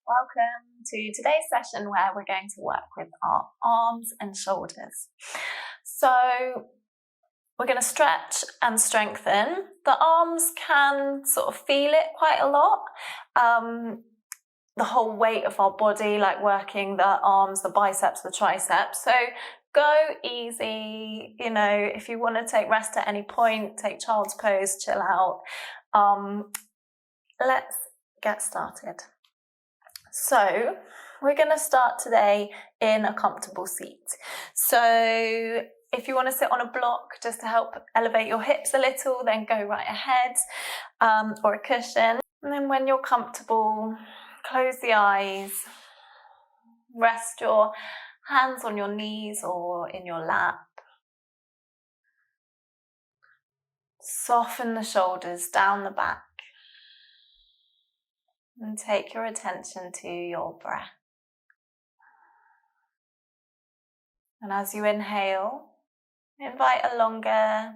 Welcome to today's session where we're going to work with our arms and shoulders. So we're going to stretch and strengthen. The arms can sort of feel it quite a lot. The whole weight of our body, like working the arms, the biceps, the triceps. So go easy, you know, if you want to take rest at any point, take child's pose, chill out. Let's get started. So we're going to start today in a comfortable seat. So if you want to sit on a block just to help elevate your hips a little, then go right ahead, or a cushion. And then when you're comfortable, close the eyes, rest your hands on your knees or in your lap. Soften the shoulders down the back. And take your attention to your breath. And as you inhale, invite a longer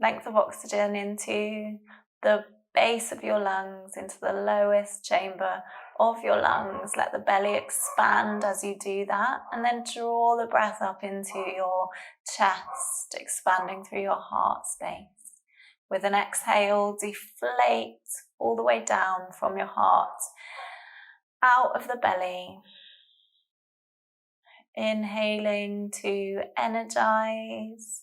length of oxygen into the base of your lungs, into the lowest chamber of your lungs. Let the belly expand as you do that. And then draw the breath up into your chest, expanding through your heart space. With an exhale, deflate all the way down from your heart, out of the belly. Inhaling to energize.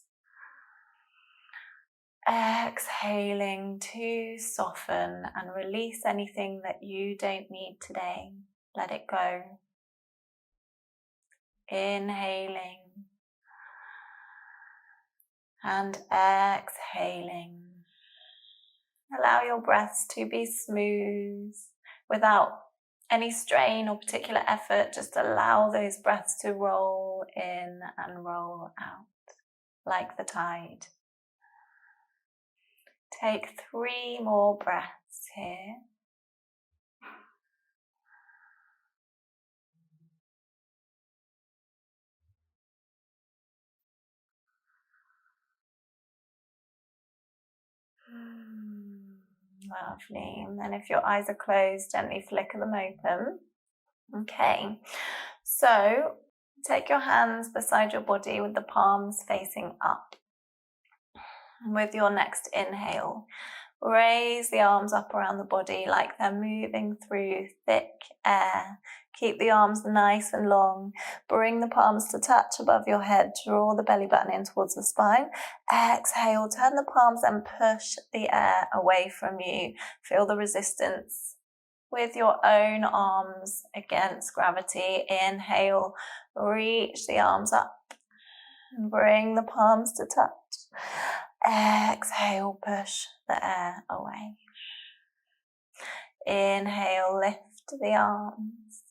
Exhaling to soften and release anything that you don't need today. Let it go. Inhaling and exhaling. Allow your breaths to be smooth without any strain or particular effort. Just allow those breaths to roll in and roll out like the tide. Take 3 more breaths here. Lovely. And then if your eyes are closed, gently flicker them open. Okay. So take your hands beside your body with the palms facing up. With your next inhale, raise the arms up around the body like they're moving through thick air. Keep the arms nice and long. Bring the palms to touch above your head. Draw the belly button in towards the spine. Exhale, turn the palms and push the air away from you. Feel the resistance with your own arms against gravity. Inhale, reach the arms up. Bring the palms to touch. Exhale, push the air away. Inhale, lift the arms.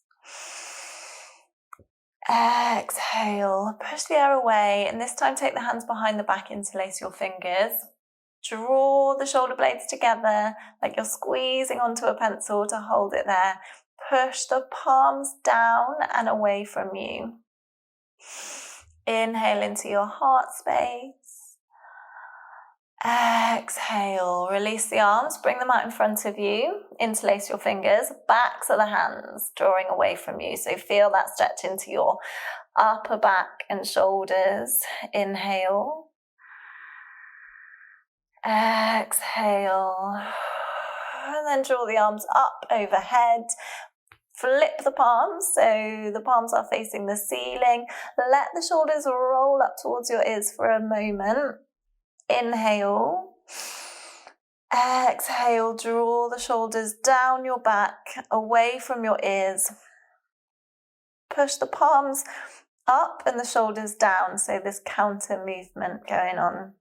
Exhale, push the air away. And this time take the hands behind the back, interlace your fingers. Draw the shoulder blades together like you're squeezing onto a pencil to hold it there. Push the palms down and away from you. Inhale into your heart space. Exhale, release the arms, bring them out in front of you, interlace your fingers, backs of the hands drawing away from you. So feel that stretch into your upper back and shoulders. Inhale. Exhale. And then draw the arms up overhead. Flip the palms, so the palms are facing the ceiling. Let the shoulders roll up towards your ears for a moment. Inhale. Exhale, draw the shoulders down your back, away from your ears. Push the palms up and the shoulders down, so this counter movement going on.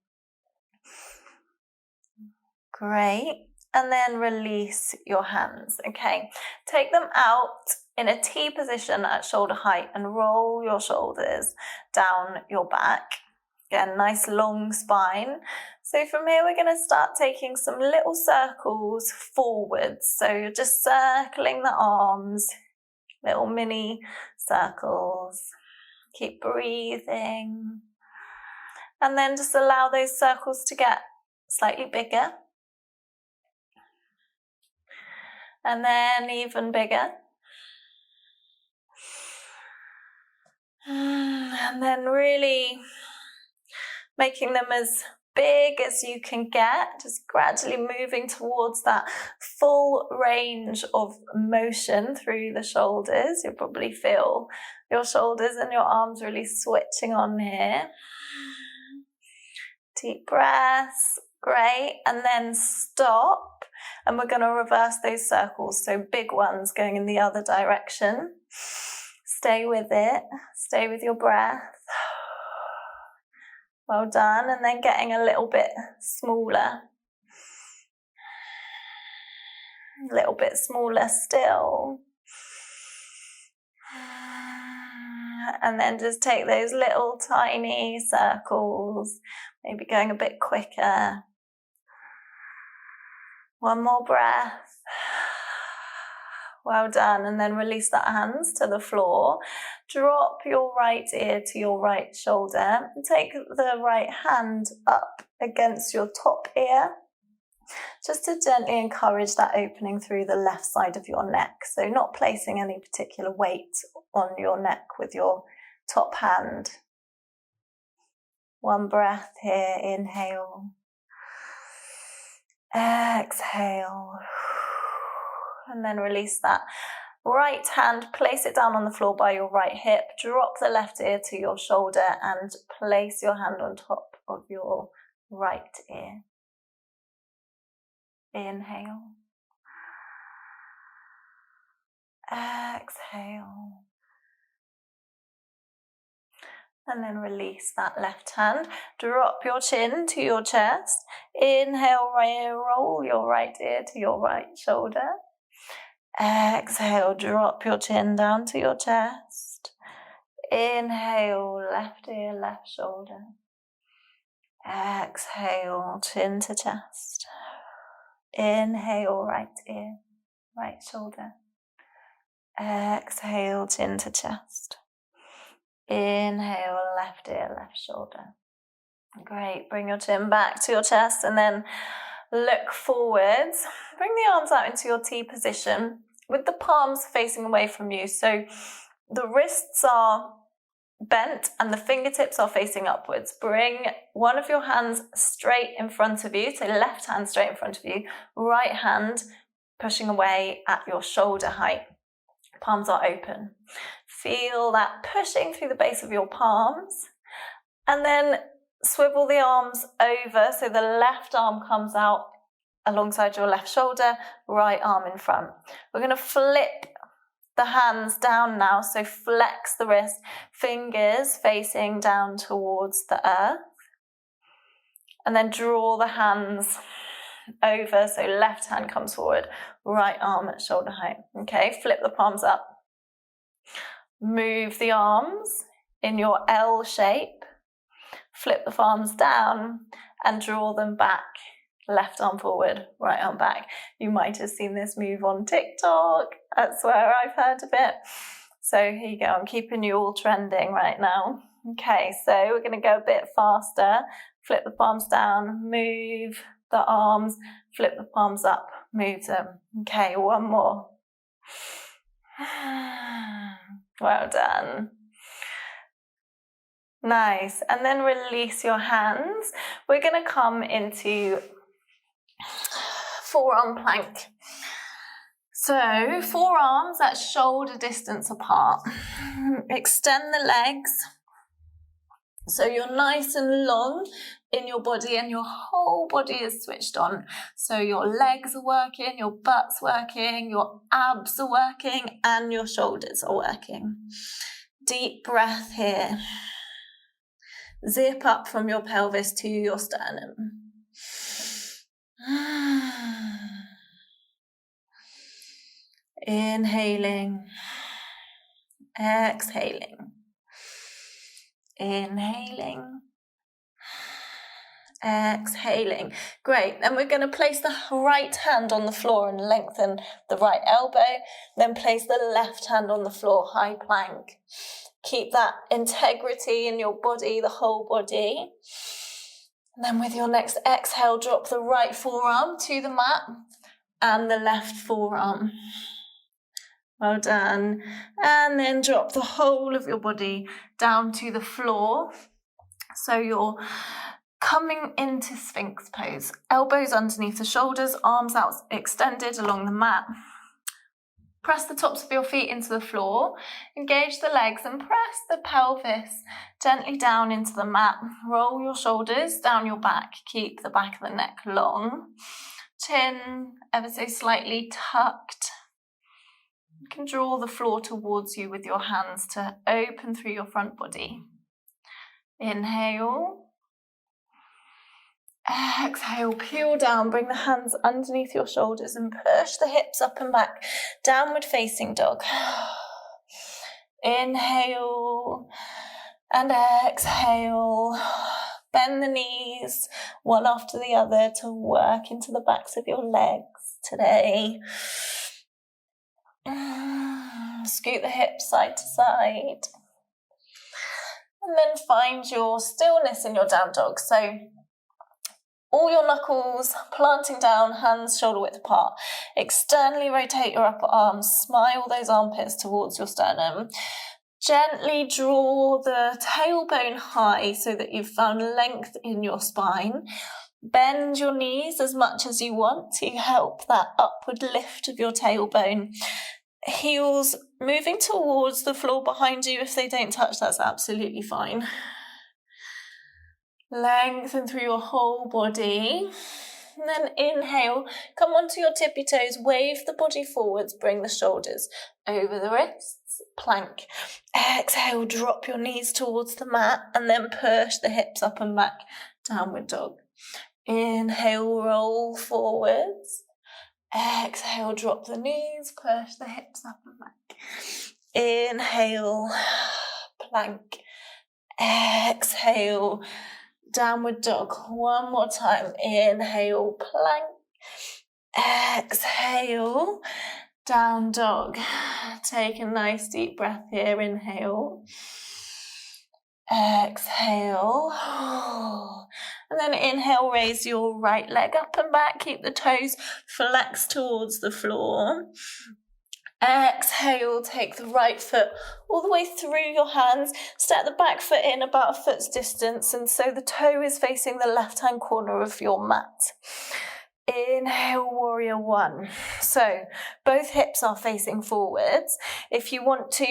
Great. And then release your hands. Okay, take them out in a T position at shoulder height and roll your shoulders down your back. Again, nice long spine. So from here, we're going to start taking some little circles forwards. So you're just circling the arms, little mini circles. Keep breathing. And then just allow those circles to get slightly bigger. And then even bigger. And then really making them as big as you can get, just gradually moving towards that full range of motion through the shoulders. You'll probably feel your shoulders and your arms really switching on here. Deep breaths, great, and then stop, and we're going to reverse those circles, so big ones going in the other direction. Stay with it, stay with your breath. Well done, and then getting a little bit smaller. A little bit smaller still. And then just take those little tiny circles, maybe going a bit quicker. One more breath. Well done, and then release the hands to the floor. Drop your right ear to your right shoulder. Take the right hand up against your top ear, just to gently encourage that opening through the left side of your neck. So not placing any particular weight on your neck with your top hand. One breath here, inhale. Exhale. And then release that right hand, place it down on the floor by your right hip, drop the left ear to your shoulder and place your hand on top of your right ear. Inhale. Exhale. And then release that left hand. Drop your chin to your chest. Inhale, roll your right ear to your right shoulder. Exhale, drop your chin down to your chest. Inhale, left ear, left shoulder. Exhale, chin to chest. Inhale, right ear, right shoulder. Exhale, chin to chest. Inhale, left ear, left shoulder. Great, bring your chin back to your chest and then look forwards. Bring the arms out into your T position with the palms facing away from you. So the wrists are bent and the fingertips are facing upwards. Bring one of your hands straight in front of you, so left hand straight in front of you, right hand pushing away at your shoulder height. Palms are open. Feel that pushing through the base of your palms, and then swivel the arms over so the left arm comes out alongside your left shoulder, right arm in front. We're going to flip the hands down now, so flex the wrist, fingers facing down towards the earth, and then draw the hands over so left hand comes forward, right arm at shoulder height. Okay, flip the palms up. Move the arms in your L shape. Flip the palms down and draw them back. Left arm forward, right arm back. You might have seen this move on TikTok. That's where I've heard of it. So here you go. I'm keeping you all trending right now. Okay, so we're going to go a bit faster. Flip the palms down, move the arms, flip the palms up, move them. Okay, one more. Well done. Nice. And then release your hands. We're going to come into forearm plank. So forearms at shoulder distance apart. Extend the legs so you're nice and long in your body and your whole body is switched on. So your legs are working, your butt's working, your abs are working, and your shoulders are working. Deep breath here. Zip up from your pelvis to your sternum. Inhaling, exhaling, inhaling, exhaling. Great. Then we're going to place the right hand on the floor and lengthen the right elbow. Then place the left hand on the floor, high plank. Keep that integrity in your body, the whole body. And then with your next exhale, drop the right forearm to the mat and the left forearm. Well done. And then drop the whole of your body down to the floor. So you're coming into Sphinx Pose. Elbows underneath the shoulders, arms out extended along the mat. Press the tops of your feet into the floor. Engage the legs and press the pelvis gently down into the mat. Roll your shoulders down your back. Keep the back of the neck long. Chin ever so slightly tucked. You can draw the floor towards you with your hands to open through your front body. Inhale. Exhale, peel down, bring the hands underneath your shoulders and push the hips up and back. Downward facing dog. Inhale and exhale. Bend the knees one after the other to work into the backs of your legs today. Scoot the hips side to side. And then find your stillness in your down dog. So all your knuckles planting down, hands shoulder width apart. Externally rotate your upper arms. Smile those armpits towards your sternum. Gently draw the tailbone high so that you've found length in your spine. Bend your knees as much as you want to help that upward lift of your tailbone. Heels moving towards the floor behind you. If they don't touch, that's absolutely fine. Lengthen through your whole body. And then inhale, come onto your tippy toes, wave the body forwards, bring the shoulders over the wrists, plank. Exhale, drop your knees towards the mat and then push the hips up and back, downward dog. Inhale, roll forwards. Exhale, drop the knees, push the hips up and back. Inhale, plank. Exhale, downward dog. One more time. Inhale, plank. Exhale, down dog. Take a nice deep breath here. Inhale. Exhale. And then inhale, raise your right leg up and back. Keep the toes flexed towards the floor. Exhale, take the right foot all the way through your hands. Step the back foot in about a foot's distance, and so the toe is facing the left-hand corner of your mat. Inhale, warrior one. So both hips are facing forwards. If you want to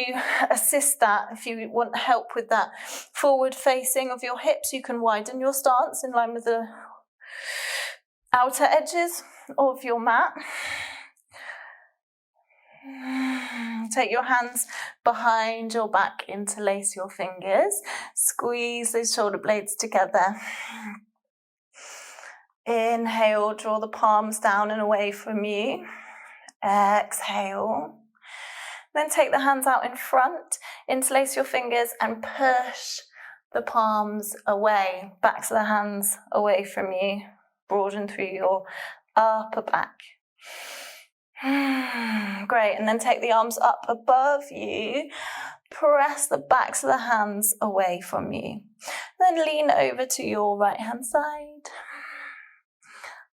assist that, if you want help with that forward facing of your hips, you can widen your stance in line with the outer edges of your mat. Take your hands behind your back, interlace your fingers, squeeze those shoulder blades together. Inhale, draw the palms down and away from you. Exhale. Then take the hands out in front, interlace your fingers and push the palms away, backs of the hands away from you. Broaden through your upper back. Great, and then take the arms up above you. Press the backs of the hands away from you. Then lean over to your right hand side.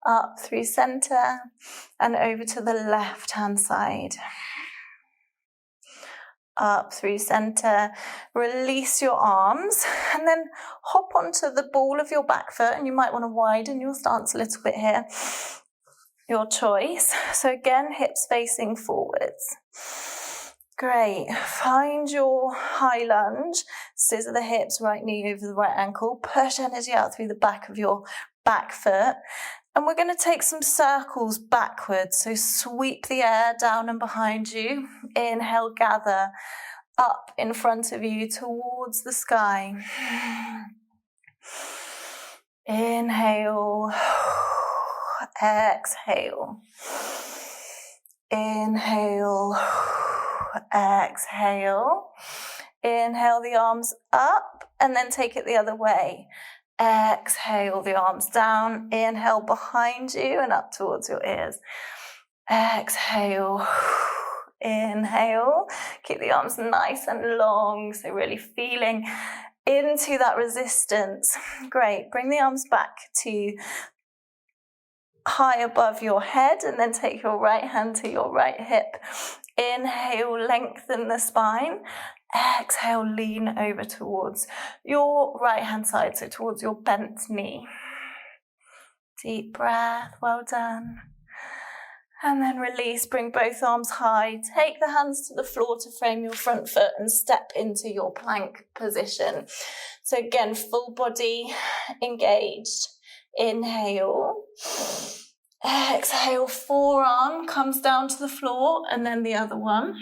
Up through center and over to the left hand side. Up through center, release your arms and then hop onto the ball of your back foot, and you might want to widen your stance a little bit here. Your choice. So again, hips facing forwards. Great. Find your high lunge. Scissor the hips, right knee over the right ankle. Push energy out through the back of your back foot. And we're going to take some circles backwards. So sweep the air down and behind you. Inhale, gather up in front of you towards the sky. Inhale. Exhale. Inhale. Exhale. Inhale the arms up and then take it the other way. Exhale the arms down. Inhale behind you and up towards your ears. Exhale. Inhale. Keep the arms nice and long, so really feeling into that resistance. Great. Bring the arms back to high above your head, and then take your right hand to your right hip. Inhale, lengthen the spine. Exhale, lean over towards your right hand side, so towards your bent knee. Deep breath, well done. And then release, bring both arms high. Take the hands to the floor to frame your front foot and step into your plank position. So again, full body engaged. Inhale. Exhale, forearm comes down to the floor, and then the other one.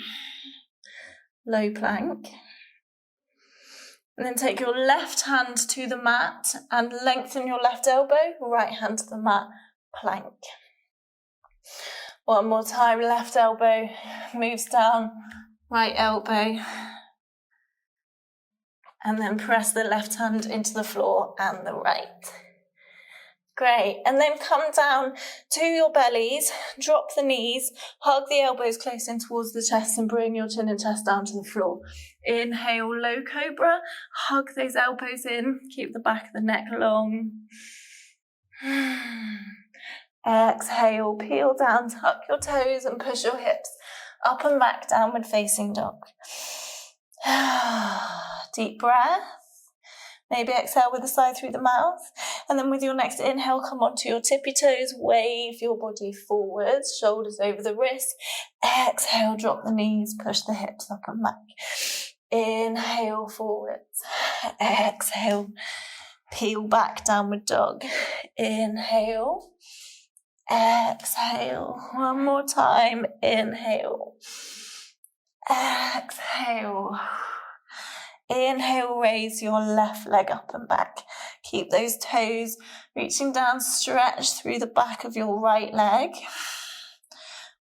Low plank. And then take your left hand to the mat and lengthen your left elbow, right hand to the mat, plank. One more time, left elbow moves down, right elbow. And then press the left hand into the floor and the right. Great, and then come down to your bellies, drop the knees, hug the elbows close in towards the chest and bring your chin and chest down to the floor. Inhale, low cobra, hug those elbows in, keep the back of the neck long. Exhale, peel down, tuck your toes and push your hips up and back, downward facing dog. Deep breath. Maybe exhale with a sigh through the mouth. And then with your next inhale, come onto your tippy toes, wave your body forwards, shoulders over the wrists. Exhale, drop the knees, push the hips up and back. Inhale, forwards. Exhale, peel back, downward dog. Inhale. Exhale. One more time. Inhale. Exhale. Inhale, raise your left leg up and back. Keep those toes reaching down, stretch through the back of your right leg.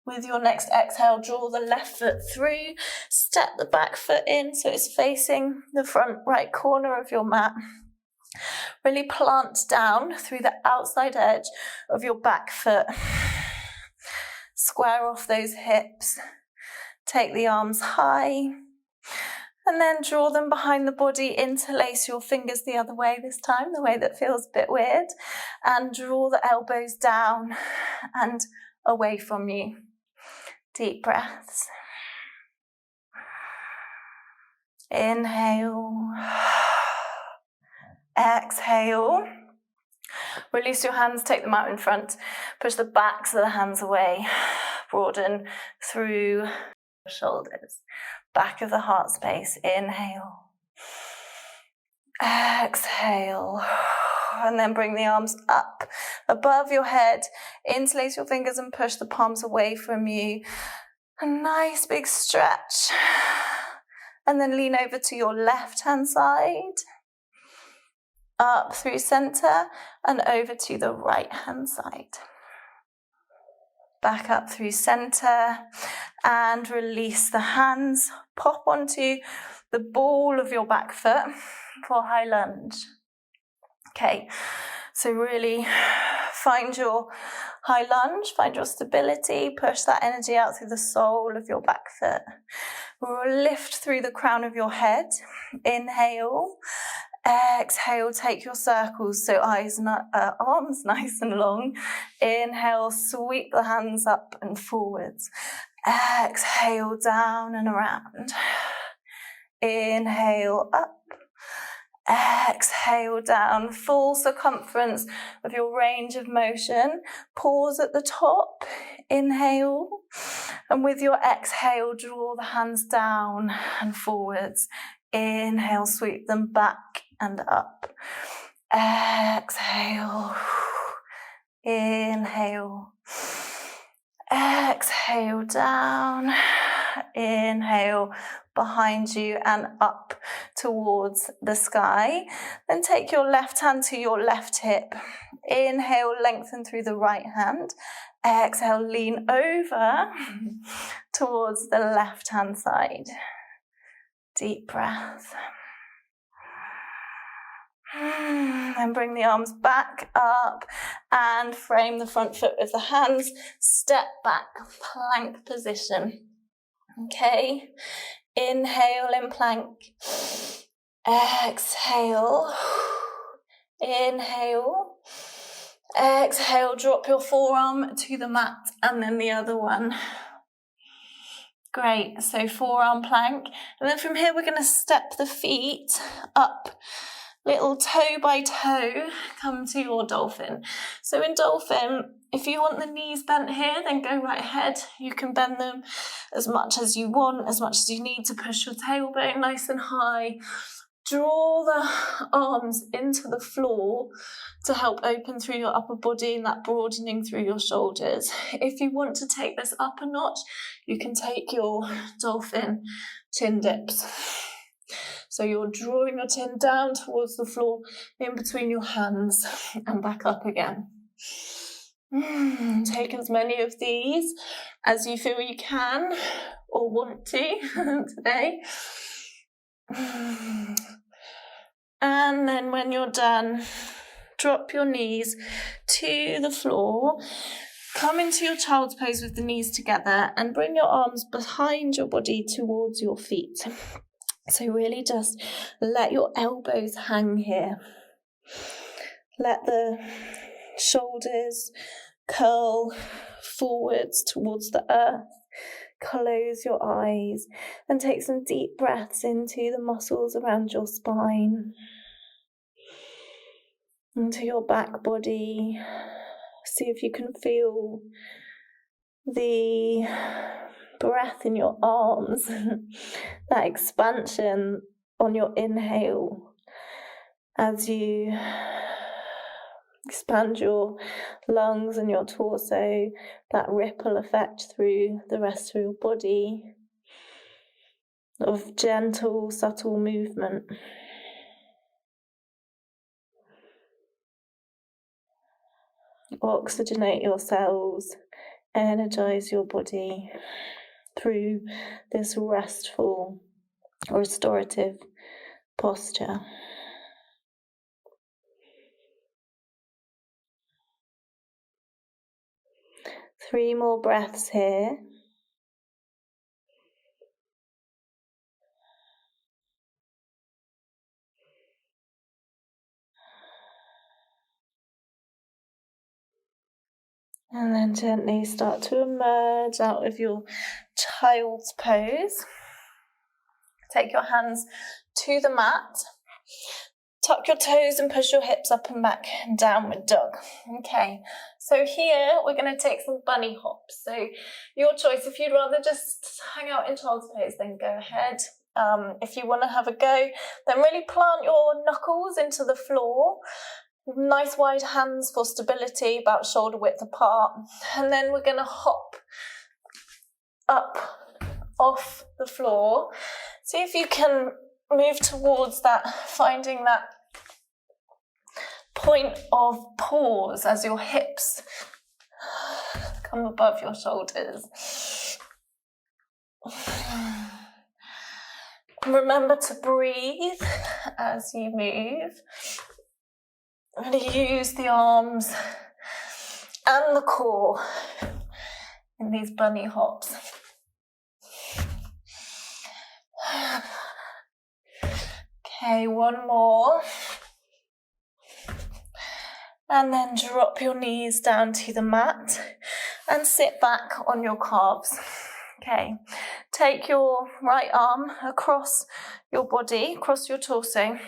With your next exhale, draw the left foot through, step the back foot in so it's facing the front right corner of your mat. Really plant down through the outside edge of your back foot. Square off those hips. Take the arms high. And then draw them behind the body, interlace your fingers the other way this time, the way that feels a bit weird. And draw the elbows down and away from you. Deep breaths. Inhale. Exhale. Release your hands, take them out in front. Push the backs of the hands away. Broaden through your shoulders. Back of the heart space. Inhale. Exhale. And then bring the arms up above your head. Interlace your fingers and push the palms away from you. A nice big stretch. And then lean over to your left hand side. Up through center and over to the right hand side. Back up through center and release the hands. Pop onto the ball of your back foot for high lunge. Okay, so really find your high lunge, find your stability, push that energy out through the sole of your back foot. Lift through the crown of your head. Inhale. Exhale, take your circles, so arms nice and long. Inhale, sweep the hands up and forwards. Exhale, down and around. Inhale, up. Exhale, down. Full circumference of your range of motion. Pause at the top. Inhale. And with your exhale, draw the hands down and forwards. Inhale, sweep them back and up. Exhale. Inhale. Exhale, down. Inhale, behind you and up towards the sky. Then take your left hand to your left hip. Inhale, lengthen through the right hand. Exhale, lean over towards the left hand side. Deep breath. And bring the arms back up and frame the front foot with the hands. Step back, plank position. Okay. Inhale in plank. Exhale. Inhale. Exhale, drop your forearm to the mat and then the other one. Great, so forearm plank. And then from here we're going to step the feet up, little toe by toe, come to your dolphin. So in dolphin, if you want the knees bent here, then go right ahead. You can bend them as much as you want, as much as you need to push your tailbone nice and high. Draw the arms into the floor to help open through your upper body and that broadening through your shoulders. If you want to take this up a notch, you can take your dolphin tin dips. So you're drawing your tin down towards the floor, in between your hands, and back up again. Take as many of these as you feel you can or want to today. And then when you're done, drop your knees to the floor, come into your child's pose with the knees together and bring your arms behind your body towards your feet. So really just let your elbows hang here. Let the shoulders curl forwards towards the earth. Close your eyes and take some deep breaths into the muscles around your spine, into your back body. See if you can feel the breath in your arms, that expansion on your inhale as you expand your lungs and your torso, that ripple effect through the rest of your body of gentle, subtle movement. Oxygenate your cells, energize your body through this restful, restorative posture. 3 more breaths here. And then gently start to emerge out of your child's pose. Take your hands to the mat. Tuck your toes and push your hips up and back, downward dog. Okay, so here we're going to take some bunny hops. So your choice, if you'd rather just hang out in child's pose, then go ahead. If you want to have a go, then really plant your knuckles into the floor. Nice wide hands for stability, about shoulder width apart. And then we're going to hop up off the floor. See if you can move towards that, finding that point of pause as your hips come above your shoulders. Remember to breathe as you move. Really use the arms and the core in these bunny hops. Okay, one more. And then drop your knees down to the mat and sit back on your calves. Okay, take your right arm across your body, across your torso,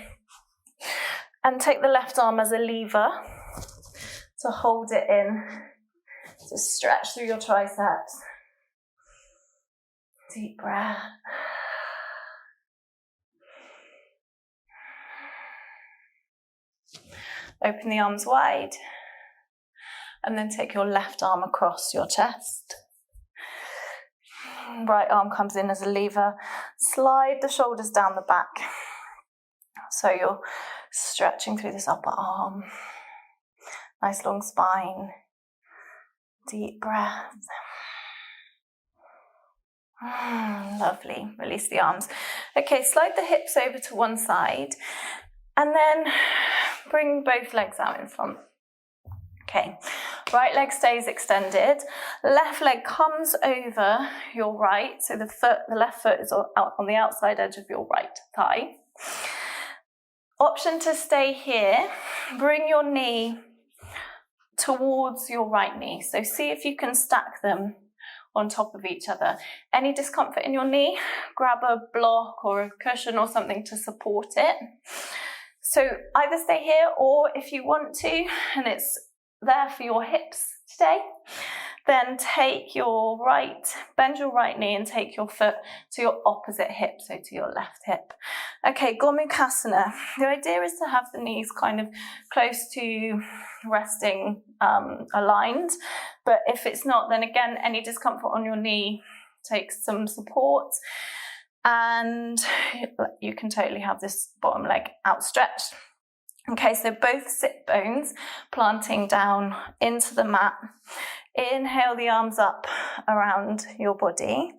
and take the left arm as a lever to hold it in. Just stretch through your triceps. Deep breath. Open the arms wide. And then take your left arm across your chest. Right arm comes in as a lever. Slide the shoulders down the back. So you're stretching through this upper arm. Nice long spine. Deep breath. Lovely. Release the arms. Okay, slide the hips over to one side. And then bring both legs out in front. Okay, right leg stays extended. Left leg comes over your right. So the left foot is on the outside edge of your right thigh. Option to stay here. Bring your knee towards your right knee. So see if you can stack them on top of each other. Any discomfort in your knee, grab a block or a cushion or something to support it. So either stay here, or if you want to, and it's there for your hips today, then bend your right knee and take your foot to your opposite hip, so to your left hip. Okay, Gomukhasana. The idea is to have the knees kind of close to resting, aligned, but if it's not, then again, any discomfort on your knee takes some support, and you can totally have this bottom leg outstretched. Okay, so both sit bones planting down into the mat. Inhale the arms up around your body.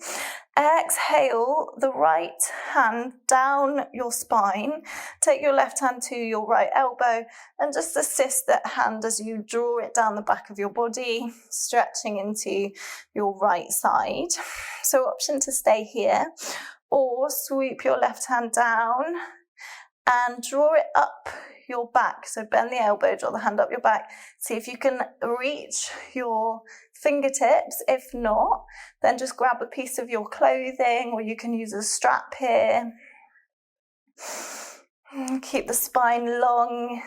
Exhale the right hand down your spine. Take your left hand to your right elbow and just assist that hand as you draw it down the back of your body, stretching into your right side. So option to stay here, or sweep your left hand down and draw it up your back. So bend the elbow, draw the hand up your back. See if you can reach your fingertips. If not, then just grab a piece of your clothing, or you can use a strap here. Keep the spine long.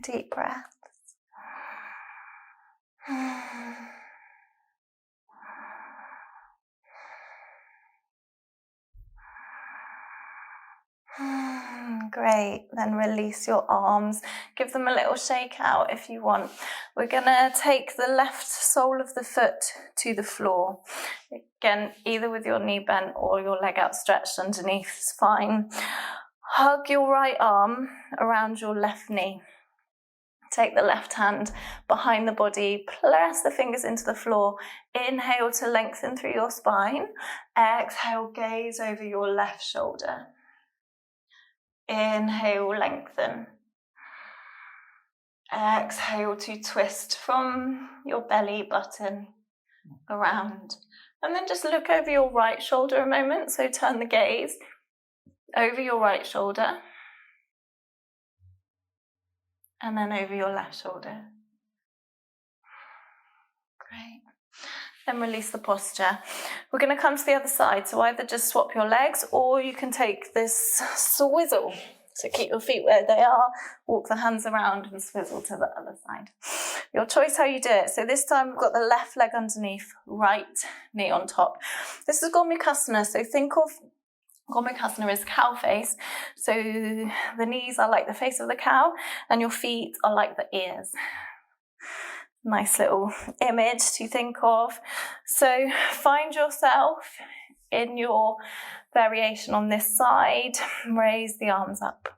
Deep breaths. Great, then release your arms, give them a little shake out if you want. We're gonna take the left sole of the foot to the floor. Again, either with your knee bent or your leg outstretched underneath is fine. Hug your right arm around your left knee. Take the left hand behind the body, press the fingers into the floor. Inhale to lengthen through your spine. Exhale, gaze over your left shoulder. Inhale, lengthen. Exhale to twist from your belly button around. And then just look over your right shoulder a moment. So turn the gaze over your right shoulder. And then over your left shoulder. Great. Then release the posture. We're going to come to the other side. So either just swap your legs, or you can take this swizzle. So keep your feet where they are, walk the hands around and swizzle to the other side. Your choice how you do it. So this time we've got the left leg underneath, right knee on top. This is Gomukhasana. So think of Gomukhasana as cow face. So the knees are like the face of the cow and your feet are like the ears. Nice little image to think of. So find yourself in your variation on this side. Raise the arms up.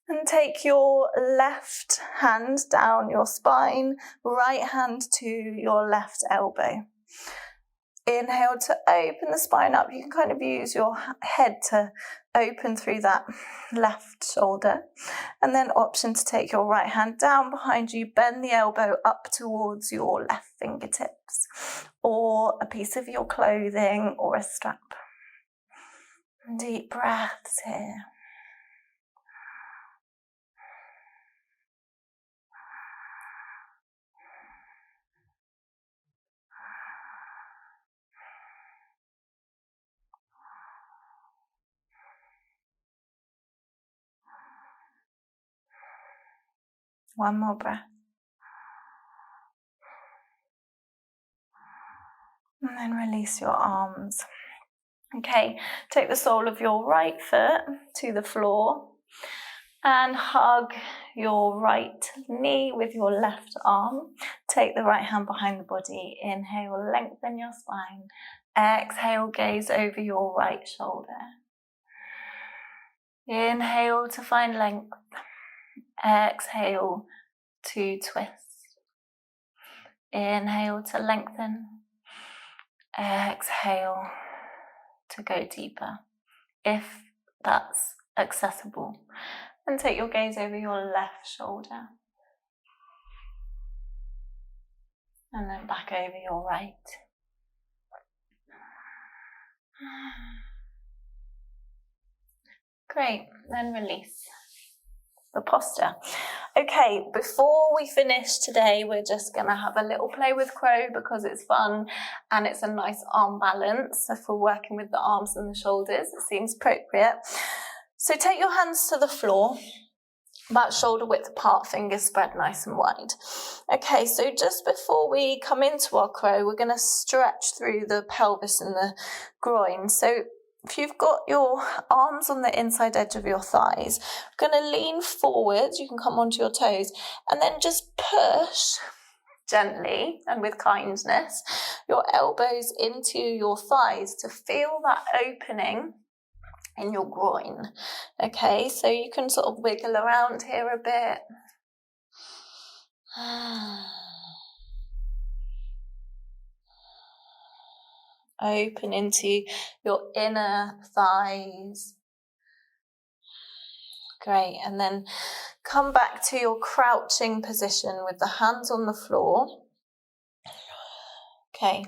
And take your left hand down your spine, right hand to your left elbow. Inhale to open the spine up. You can kind of use your head to open through that left shoulder. And then option to take your right hand down behind you, bend the elbow up towards your left fingertips, or a piece of your clothing or a strap. Deep breaths here. One more breath. And then release your arms. Okay, take the sole of your right foot to the floor and hug your right knee with your left arm. Take the right hand behind the body. Inhale, lengthen your spine. Exhale, gaze over your right shoulder. Inhale to find length. Exhale to twist. Inhale to lengthen. Exhale to go deeper, if that's accessible. And take your gaze over your left shoulder. And then back over your right. Great, then release. the posture. Okay, before we finish today, we're just going to have a little play with crow because it's fun and it's a nice arm balance. So if we're working with the arms and the shoulders, it seems appropriate. So take your hands to the floor, about shoulder width apart, fingers spread nice and wide. Okay, so just before we come into our crow, we're going to stretch through the pelvis and the groin. So if you've got your arms on the inside edge of your thighs, you're going to lean forwards, you can come onto your toes, and then just push gently and with kindness your elbows into your thighs to feel that opening in your groin. Okay, so you can sort of wiggle around here a bit. Open into your inner thighs. Great, and then come back to your crouching position with the hands on the floor. Okay,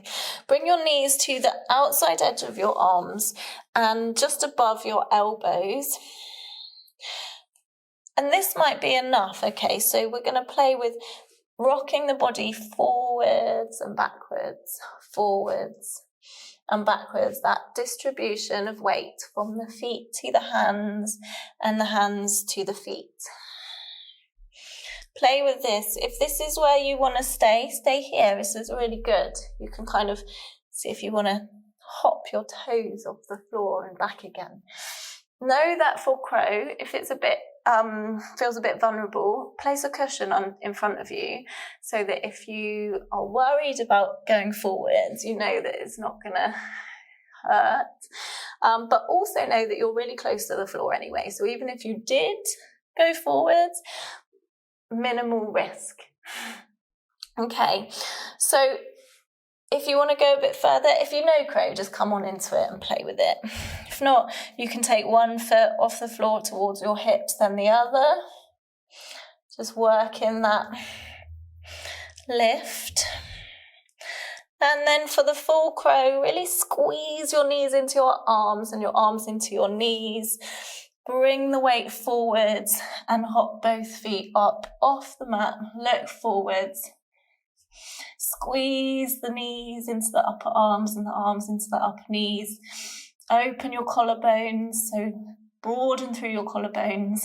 bring your knees to the outside edge of your arms and just above your elbows. And this might be enough, okay, so we're going to play with rocking the body forwards and backwards, forwards and backwards, that distribution of weight from the feet to the hands and the hands to the feet. Play with this. If this is where you want to stay here. This is really good. You can kind of see if you want to hop your toes off the floor and back again. Know that for crow, if it's a bit feels a bit vulnerable, place a cushion in front of you so that if you are worried about going forwards, you know that it's not going to hurt. But also know that you're really close to the floor anyway. So even if you did go forwards, minimal risk. Okay, so if you want to go a bit further, if you know crow, just come on into it and play with it. If not, you can take one foot off the floor towards your hips, then the other. Just work in that lift. And then for the full crow, really squeeze your knees into your arms and your arms into your knees. Bring the weight forwards and hop both feet up off the mat. Look forwards. Squeeze the knees into the upper arms and the arms into the upper knees. Open your collarbones, so broaden through your collarbones.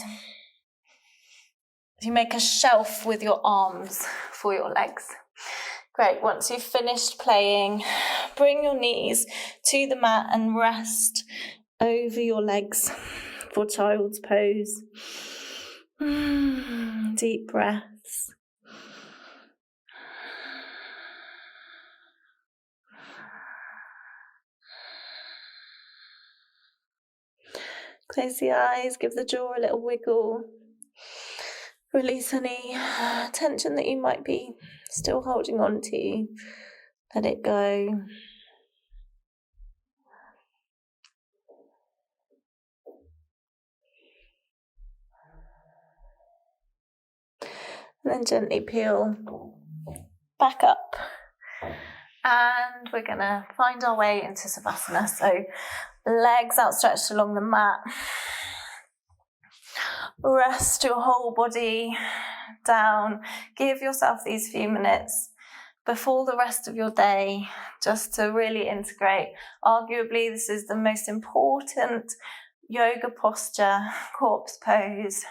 You make a shelf with your arms for your legs. Great, once you've finished playing, bring your knees to the mat and rest over your legs for child's pose. Deep breaths. Close the eyes, give the jaw a little wiggle. Release any tension that you might be still holding on to. Let it go. And then gently peel back up. And we're going to find our way into Savasana. So legs outstretched along the mat. Rest your whole body down. Give yourself these few minutes before the rest of your day just to really integrate. Arguably, this is the most important yoga posture, corpse pose.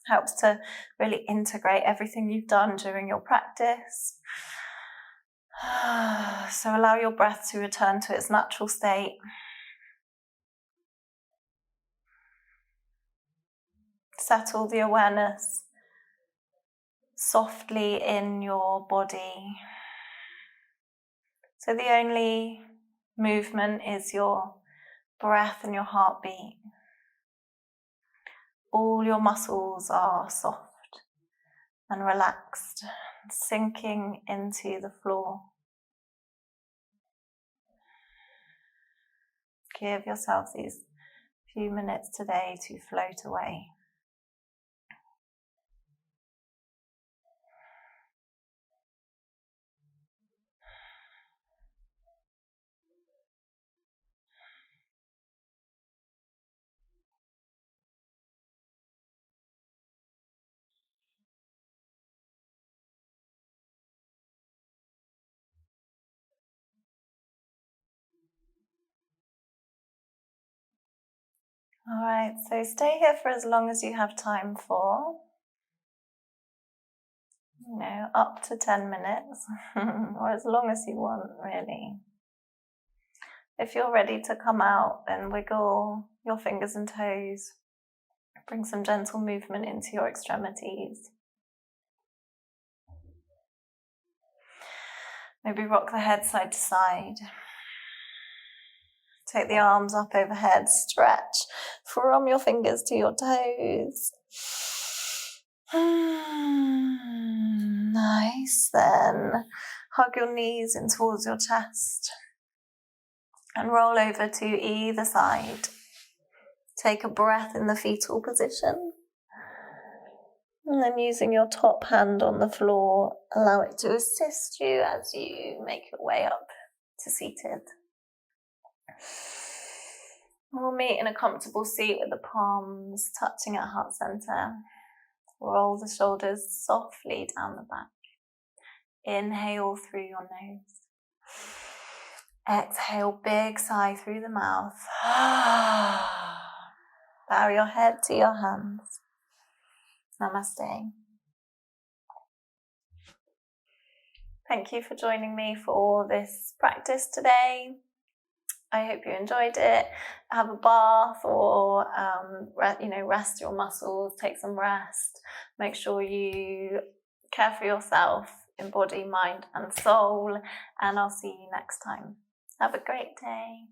Helps to really integrate everything you've done during your practice. So allow your breath to return to its natural state. Settle the awareness softly in your body. So the only movement is your breath and your heartbeat. All your muscles are soft and relaxed, sinking into the floor. Give yourself these few minutes today to float away. All right, so stay here for as long as you have time for. You know, up to 10 minutes, or as long as you want, really. If you're ready to come out, then wiggle your fingers and toes. Bring some gentle movement into your extremities. Maybe rock the head side to side. Take the arms up overhead, stretch from your fingers to your toes. Nice, then hug your knees in towards your chest and roll over to either side. Take a breath in the fetal position. And then using your top hand on the floor, allow it to assist you as you make your way up to seated. We'll meet in a comfortable seat with the palms touching at heart center. Roll the shoulders softly down the back. Inhale through your nose. Exhale, big sigh through the mouth. Bow your head to your hands. Namaste. Thank you for joining me for this practice today. I hope you enjoyed it. Have a bath or, rest your muscles, take some rest. Make sure you care for yourself in body, mind, and soul. And I'll see you next time. Have a great day.